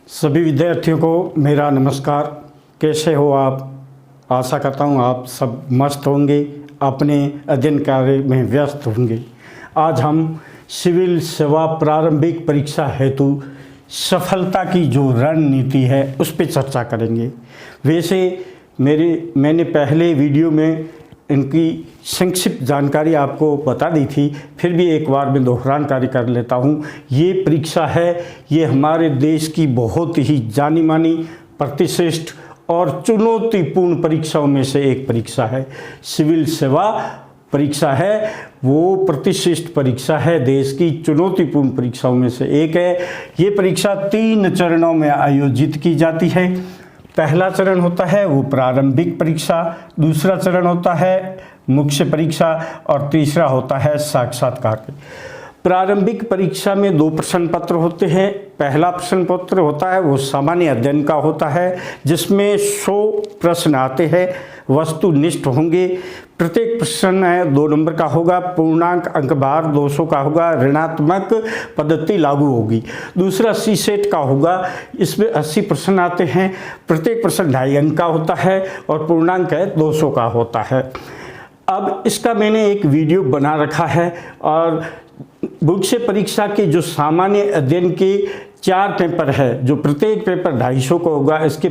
सभी विद्यार्थियों को मेरा नमस्कार। कैसे हो आप? आशा करता हूँ आप सब मस्त होंगे, अपने अध्ययन कार्य में व्यस्त होंगे। आज हम सिविल सेवा प्रारंभिक परीक्षा हेतु सफलता की जो रणनीति है उस पर चर्चा करेंगे। वैसे मैंने पहले वीडियो में इनकी संक्षिप्त जानकारी आपको बता दी थी, फिर भी एक बार मैं दोहरानकारी कर लेता हूँ। ये परीक्षा है, ये हमारे देश की बहुत ही जानी मानी, प्रतिष्ठित और चुनौतीपूर्ण परीक्षाओं में से एक परीक्षा है। सिविल सेवा परीक्षा है, वो प्रतिष्ठित परीक्षा है, देश की चुनौतीपूर्ण परीक्षाओं में से एक है। ये परीक्षा 3 चरणों में आयोजित की जाती है। पहला चरण होता है वो प्रारंभिक परीक्षा, दूसरा चरण होता है मुख्य परीक्षा और तीसरा होता है साक्षात्कार। प्रारंभिक परीक्षा में 2 प्रश्न पत्र होते हैं। पहला प्रश्न पत्र होता है वो सामान्य अध्ययन का होता है, जिसमें 100 प्रश्न आते हैं, वस्तुनिष्ठ होंगे। प्रत्येक प्रश्न है 2 नंबर का होगा, पूर्णांक अंक भार 200 का होगा, ऋणात्मक पद्धति लागू होगी। दूसरा सी सेट का होगा, इसमें 80 प्रश्न आते हैं, प्रत्येक प्रश्न 2.5 अंक का होता है और पूर्णांक है 200 का होता है। अब इसका मैंने एक वीडियो बना रखा है और मुख्य परीक्षा के जो सामान्य अध्ययन के 4 पेपर है, जो प्रत्येक पेपर 250 का होगा, इसके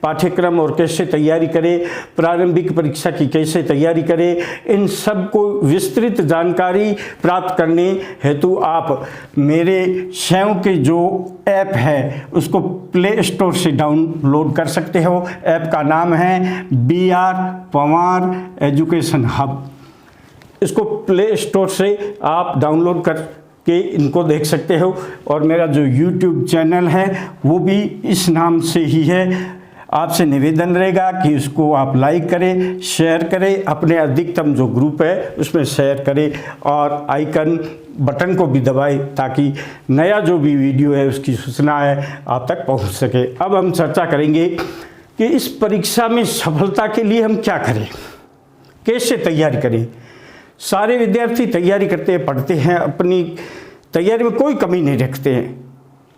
पाठ्यक्रम और कैसे तैयारी करें, प्रारंभिक परीक्षा की कैसे तैयारी करें, इन सब को विस्तृत जानकारी प्राप्त करने हेतु आप मेरे स्वयं के जो ऐप है उसको प्ले स्टोर से डाउनलोड कर सकते हो। ऐप का नाम है BR पवार एजुकेशन हब। इसको प्ले स्टोर से आप डाउनलोड करके इनको देख सकते हो और मेरा जो YouTube चैनल है वो भी इस नाम से ही है। आपसे निवेदन रहेगा कि इसको आप लाइक करें, शेयर करें, अपने अधिकतम जो ग्रुप है उसमें शेयर करें और आइकन बटन को भी दबाएं ताकि नया जो भी वीडियो है उसकी सूचना है आप तक पहुंच सके। अब हम चर्चा करेंगे कि इस परीक्षा में सफलता के लिए हम क्या करें, कैसे तैयारी करें। सारे विद्यार्थी तैयारी करते हैं, पढ़ते हैं, अपनी तैयारी में कोई कमी नहीं रखते हैं,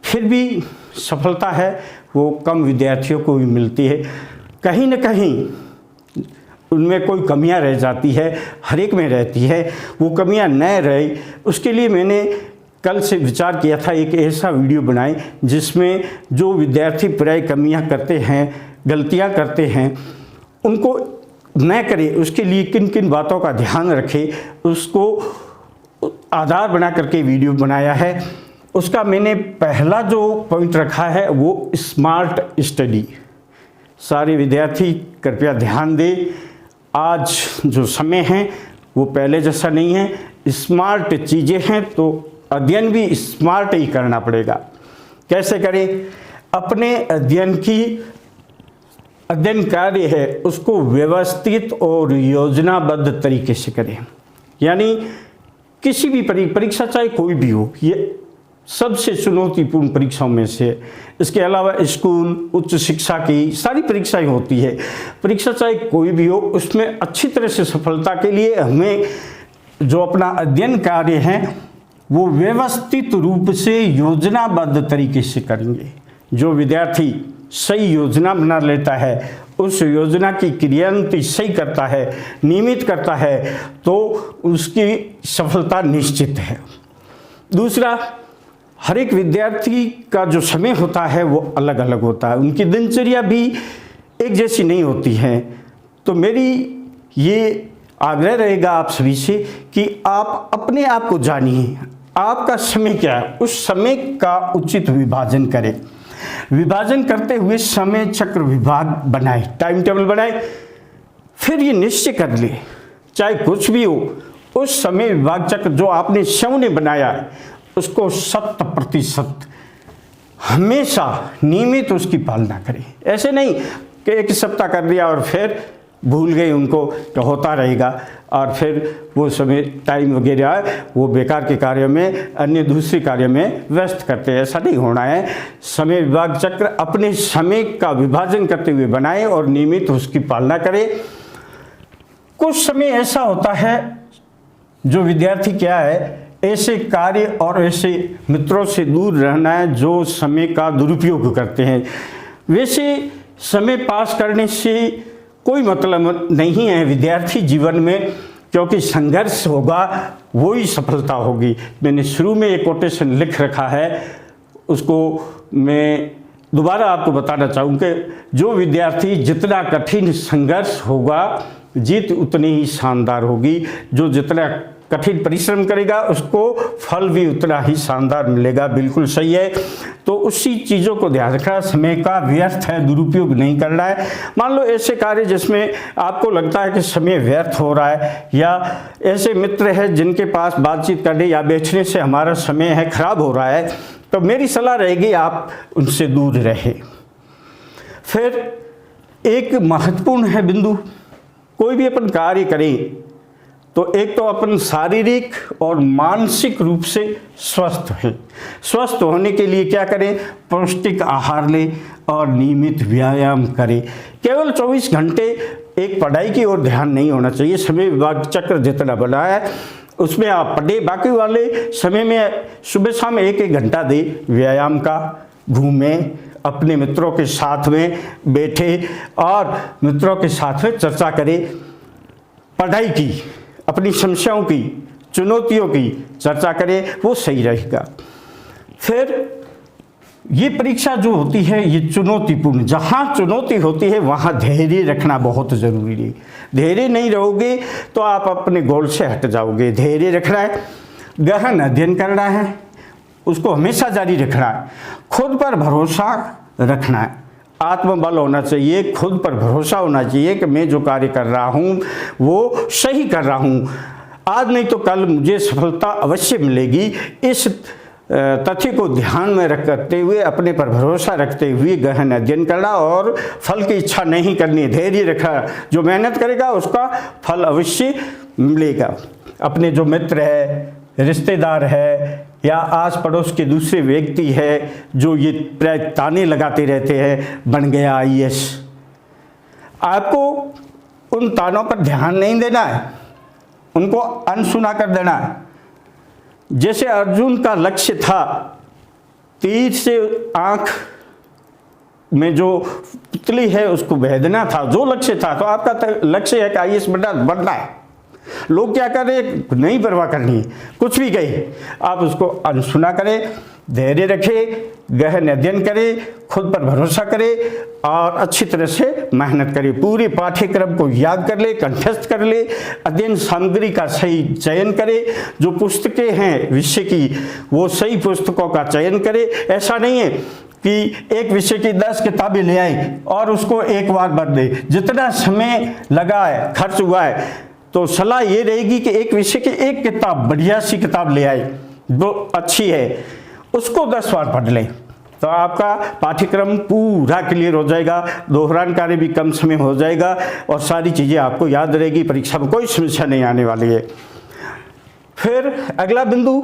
फिर भी सफलता है वो कम विद्यार्थियों को भी मिलती है। कहीं न कहीं उनमें कोई कमियां रह जाती है, हर एक में रहती है। वो कमियां न रहे उसके लिए मैंने कल से विचार किया था एक ऐसा वीडियो बनाए जिसमें जो विद्यार्थी प्राय कमियां करते हैं, गलतियां करते हैं, उनको न करे, उसके लिए किन किन बातों का ध्यान रखे, उसको आधार बना करके वीडियो बनाया है। उसका मैंने पहला जो पॉइंट रखा है वो स्मार्ट स्टडी। सारे विद्यार्थी कृपया ध्यान दें, आज जो समय है वो पहले जैसा नहीं है, स्मार्ट चीज़ें हैं तो अध्ययन भी स्मार्ट ही करना पड़ेगा। कैसे करें? अपने अध्ययन कार्य है उसको व्यवस्थित और योजनाबद्ध तरीके से करें। यानी किसी भी परीक्षा चाहे कोई भी हो, ये सबसे चुनौतीपूर्ण परीक्षाओं में से। इसके अलावा स्कूल, उच्च शिक्षा की सारी परीक्षाएं होती है, परीक्षा चाहे कोई भी हो, उसमें अच्छी तरह से सफलता के लिए हमें जो अपना अध्ययन कार्य है वो व्यवस्थित रूप से योजनाबद्ध तरीके से करेंगे। जो विद्यार्थी सही योजना बना लेता है, उस योजना की क्रियान्वित सही करता है, नियमित करता है, तो उसकी सफलता निश्चित है। दूसरा, हर एक विद्यार्थी का जो समय होता है वो अलग अलग होता है, उनकी दिनचर्या भी एक जैसी नहीं होती है। तो मेरी ये आग्रह रहेगा आप सभी से कि आप अपने आप को जानिए, आपका समय क्या है, उस समय का उचित विभाजन करें। विभाजन करते हुए समय चक्र विभाग बनाए, टाइम टेबल बनाए, फिर ये निश्चय कर ले चाहे कुछ भी हो, उस समय विभाग चक्र जो आपने स्वयं ने बनाया है उसको 100% हमेशा नियमित उसकी पालना करें। ऐसे नहीं कि 1 सप्ताह कर दिया और फिर भूल गए उनको, तो होता रहेगा और फिर वो समय टाइम वगैरह वो बेकार के कार्य में, अन्य दूसरे कार्य में व्यस्त करते हैं। ऐसा नहीं होना है। समय विभाग चक्र अपने समय का विभाजन करते हुए बनाएं और नियमित उसकी पालना करें। कुछ समय ऐसा होता है जो विद्यार्थी क्या है ऐसे कार्य और ऐसे मित्रों से दूर रहना है जो समय का दुरुपयोग करते हैं। वैसे समय पास करने से कोई मतलब नहीं है विद्यार्थी जीवन में, क्योंकि संघर्ष होगा वही सफलता होगी। मैंने शुरू में एक कोटेशन लिख रखा है, उसको मैं दोबारा आपको बताना चाहूँ कि जो विद्यार्थी जितना कठिन संघर्ष होगा जीत उतनी ही शानदार होगी। जो जितना कठिन परिश्रम करेगा उसको फल भी उतना ही शानदार मिलेगा। बिल्कुल सही है। तो उसी चीज़ों को ध्यान रखना, समय का व्यर्थ है, दुरुपयोग नहीं करना है। मान लो ऐसे कार्य जिसमें आपको लगता है कि समय व्यर्थ हो रहा है, या ऐसे मित्र हैं जिनके पास बातचीत करने या बैठने से हमारा समय है खराब हो रहा है, तो मेरी सलाह रहेगी आप उनसे दूर रहें। फिर एक महत्वपूर्ण है बिंदु, कोई भी अपन कार्य करें तो एक तो अपन शारीरिक और मानसिक रूप से स्वस्थ हैं। स्वस्थ होने के लिए क्या करें? पौष्टिक आहार लें और नियमित व्यायाम करें। केवल 24 घंटे एक पढ़ाई की ओर ध्यान नहीं होना चाहिए। समय विभाग चक्र जितना बना है उसमें आप पढ़े, बाकी वाले समय में सुबह शाम 1-1 घंटा दे व्यायाम का, घूमें, अपने मित्रों के साथ में बैठे और मित्रों के साथ में चर्चा करें, पढ़ाई की, अपनी समस्याओं की, चुनौतियों की चर्चा करें, वो सही रहेगा। फिर ये परीक्षा जो होती है ये चुनौतीपूर्ण, जहाँ चुनौती होती है वहाँ धैर्य रखना बहुत ज़रूरी है। धैर्य नहीं रहोगे तो आप अपने गोल से हट जाओगे। धैर्य रखना है, गहन अध्ययन करना है, उसको हमेशा जारी रखना है, खुद पर भरोसा रखना है, आत्मबल होना चाहिए, खुद पर भरोसा होना चाहिए कि मैं जो कार्य कर रहा हूँ वो सही कर रहा हूँ, आज नहीं तो कल मुझे सफलता अवश्य मिलेगी। इस तथ्य को ध्यान में रखते हुए, अपने पर भरोसा रखते हुए गहन अध्ययन करना और फल की इच्छा नहीं करनी, धैर्य रखा। जो मेहनत करेगा उसका फल अवश्य मिलेगा। अपने जो मित्र है, रिश्तेदार है या आस पड़ोस के दूसरे व्यक्ति है जो ये प्राय ताने लगाते रहते हैं, बन गया IAS, आपको उन तानों पर ध्यान नहीं देना है, उनको अनसुना कर देना है। जैसे अर्जुन का लक्ष्य था, तीर से आँख में जो पुतली है उसको भेदना था, जो लक्ष्य था, तो आपका लक्ष्य है कि IAS बनना है। लोग क्या कर रहे, नहीं परवाह करनी है, कुछ भी कहे, आप उसको अनसुना करें, धैर्य रखें, गहन अध्ययन करें, खुद पर भरोसा करें और अच्छी तरह से मेहनत करें। पूरे पाठ्यक्रम को याद कर ले, कंठस्थ कर ले, अध्ययन सामग्री का सही चयन करें, जो पुस्तकें हैं विषय की वो सही पुस्तकों का चयन करें। ऐसा नहीं है कि एक विषय की 10 किताबें ले आए और उसको एक बार पढ़ दे। जितना समय लगा है, खर्च हुआ है, तो सलाह ये रहेगी कि एक विषय की एक किताब, बढ़िया सी किताब ले आए, जो अच्छी है, उसको 10 बार पढ़ लें, तो आपका पाठ्यक्रम पूरा क्लियर हो जाएगा, दोहरान कार्य भी कम समय हो जाएगा और सारी चीज़ें आपको याद रहेगी, परीक्षा में कोई समस्या नहीं आने वाली है। फिर अगला बिंदु,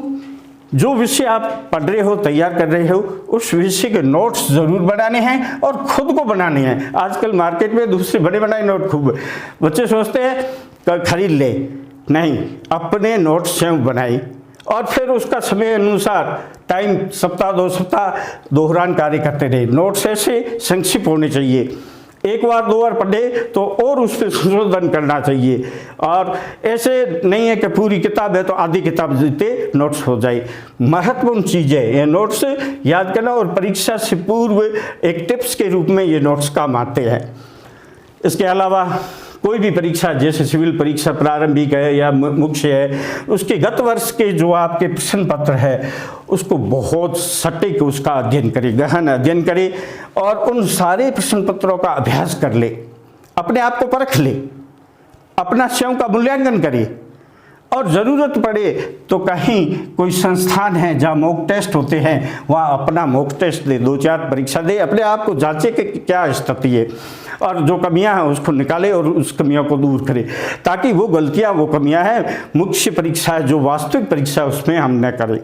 जो विषय आप पढ़ रहे हो, तैयार कर रहे हो, उस विषय के नोट्स ज़रूर बनाने हैं और खुद को बनाने हैं। आजकल मार्केट में दूसरे बड़े बनाए नोट खूब, बच्चे सोचते हैं खरीद ले, नहीं, अपने नोट्स स्वयं बनाए और फिर उसका समय अनुसार टाइम, सप्ताह 2 सप्ताह दोहरान कार्य करते रहे। नोट्स ऐसे संक्षिप्त होने चाहिए, 1 बार 2 बार पढ़े तो और उस पर संशोधन करना चाहिए, और ऐसे नहीं है कि पूरी किताब है तो आधी किताब जितने नोट्स हो जाए। महत्वपूर्ण चीज़ है ये नोट्स याद करना, और परीक्षा से पूर्व एक टिप्स के रूप में ये नोट्स काम आते हैं। इसके अलावा कोई भी परीक्षा, जैसे सिविल परीक्षा प्रारंभिक है या मुख्य है, उसके गत वर्ष के जो आपके प्रश्न पत्र है उसको बहुत सटीक उसका अध्ययन करें, गहन अध्ययन करें और उन सारे प्रश्न पत्रों का अभ्यास कर ले, अपने आप को परख ले, अपना स्वयं का मूल्यांकन करे, और ज़रूरत पड़े तो कहीं कोई संस्थान है जहाँ मॉक टेस्ट होते हैं, वहाँ अपना मॉक टेस्ट दे, 2-4 परीक्षा दे, अपने आप को जांचे कि क्या स्थिति है और जो कमियां हैं उसको निकाले और उस कमियों को दूर करें, ताकि वो गलतियां, वो कमियां हैं मुख्य परीक्षा है, जो वास्तविक परीक्षा, उसमें हम न करें।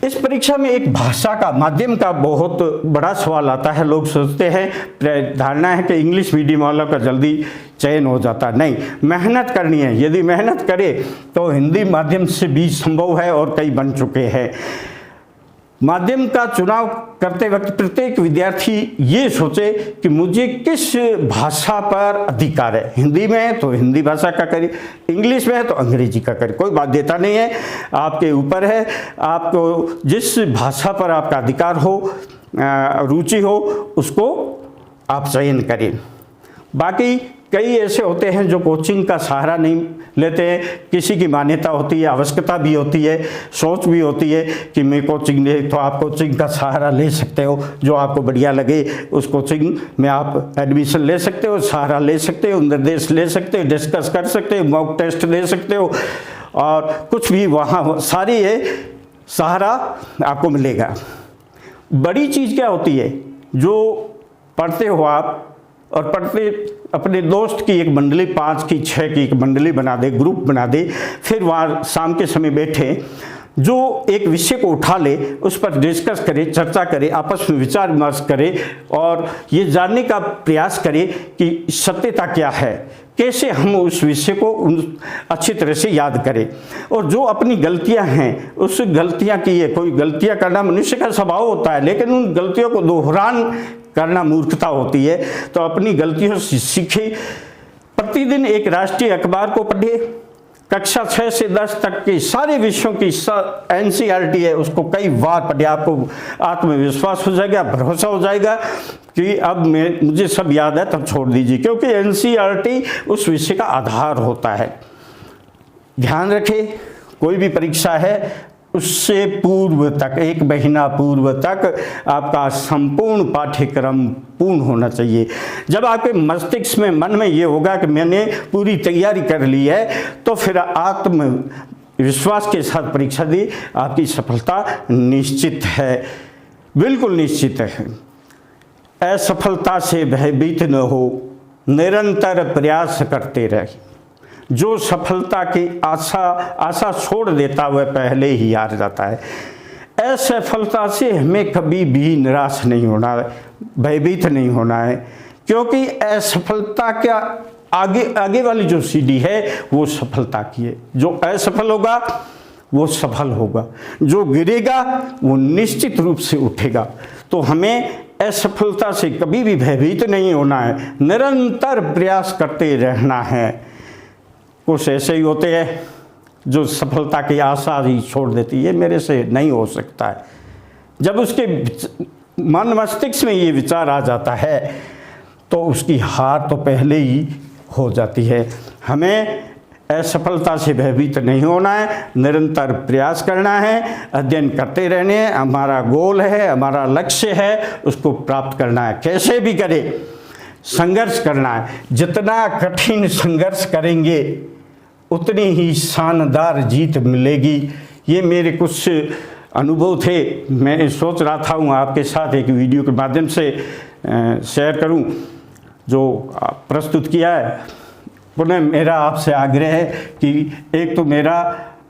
इस परीक्षा में एक भाषा का माध्यम का बहुत बड़ा सवाल आता है। लोग सोचते हैं, धारणा है कि इंग्लिश मीडियम वालों का जल्दी चयन हो जाता। नहीं, मेहनत करनी है। यदि मेहनत करे तो हिंदी माध्यम से भी संभव है और कई बन चुके हैं। माध्यम का चुनाव करते वक्त प्रत्येक विद्यार्थी ये सोचे कि मुझे किस भाषा पर अधिकार है। हिंदी में है तो हिंदी भाषा का करे, इंग्लिश में है तो अंग्रेजी का करे, कोई बाध्यता नहीं है, आपके ऊपर है। आपको जिस भाषा पर आपका अधिकार हो, रुचि हो, उसको आप चयन करें। बाकी कई ऐसे होते हैं जो कोचिंग का सहारा नहीं लेते हैं। किसी की मान्यता होती है, आवश्यकता भी होती है, सोच भी होती है कि मैं कोचिंग ले, तो आप कोचिंग का सहारा ले सकते हो। जो आपको बढ़िया लगे उस कोचिंग में आप एडमिशन ले सकते हो, सहारा ले सकते हो, निर्देश ले सकते हो, डिस्कस कर सकते हो, मॉक टेस्ट ले सकते हो, और कुछ भी वहाँ सारी ये सहारा आपको मिलेगा। बड़ी चीज़ क्या होती है, जो पढ़ते हो आप और पढ़ते अपने दोस्त की एक मंडली, 5 की 6 की एक मंडली बना दे, ग्रुप बना दे, फिर वहाँ शाम के समय बैठे, जो एक विषय को उठा ले, उस पर डिस्कस करे, चर्चा करे, आपस में विचार विमर्श करे और ये जानने का प्रयास करे कि सत्यता क्या है, कैसे हम उस विषय को अच्छी तरह से याद करें। और जो अपनी गलतियां हैं, उस गलतियां की है, कोई गलतियां करना मनुष्य का स्वभाव होता है, लेकिन उन गलतियों को दोहरान करना मूर्खता होती है। तो अपनी गलतियों से सीखे। प्रतिदिन एक राष्ट्रीय अखबार को पढ़े। कक्षा 6 से 10 तक के सारे विषयों की NCERT है, उसको कई बार पढ़े। आपको आत्मविश्वास हो जाएगा, भरोसा हो जाएगा कि अब मुझे सब याद है, तब छोड़ दीजिए, क्योंकि NCERT उस विषय का आधार होता है। ध्यान रखें, कोई भी परीक्षा है उससे पूर्व तक, 1 महीना पूर्व तक आपका संपूर्ण पाठ्यक्रम पूर्ण होना चाहिए। जब आपके मस्तिष्क में, मन में ये होगा कि मैंने पूरी तैयारी कर ली है, तो फिर आत्मविश्वास के साथ परीक्षा दी, आपकी सफलता निश्चित है, बिल्कुल निश्चित है। असफलता से भयभीत न हो, निरंतर प्रयास करते रहे। जो सफलता की आशा छोड़ देता वह पहले ही हार जाता है। असफलता से हमें कभी भी निराश नहीं होना है, भयभीत नहीं होना है, क्योंकि असफलता का आगे वाली जो सीढ़ी है वो सफलता की है। जो असफल होगा वो सफल होगा, जो गिरेगा वो निश्चित रूप से उठेगा। तो हमें असफलता से कभी भी भयभीत नहीं होना है, निरंतर प्रयास करते रहना है। कुछ ऐसे ही होते हैं जो सफलता की आशा ही छोड़ देती है, मेरे से नहीं हो सकता है। जब उसके मन मस्तिष्क में ये विचार आ जाता है तो उसकी हार तो पहले ही हो जाती है। हमें असफलता से भयभीत नहीं होना है, निरंतर प्रयास करना है, अध्ययन करते रहने हैं। हमारा गोल है, हमारा लक्ष्य है, उसको प्राप्त करना है, कैसे भी करें, संघर्ष करना है। जितना कठिन संघर्ष करेंगे उतनी ही शानदार जीत मिलेगी। ये मेरे कुछ अनुभव थे, मैं सोच रहा था आपके साथ एक वीडियो के माध्यम से शेयर करूं, जो प्रस्तुत किया है। पुनः मेरा आपसे आग्रह है कि एक तो मेरा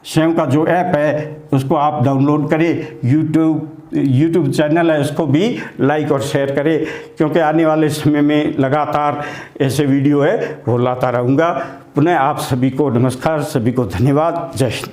स्वयं का जो ऐप है उसको आप डाउनलोड करें, यूट्यूब चैनल है उसको भी लाइक और शेयर करें, क्योंकि आने वाले समय में लगातार ऐसे वीडियो है वो लाता रहूँगा। पुनः आप सभी को नमस्कार, सभी को धन्यवाद, जय हिंद।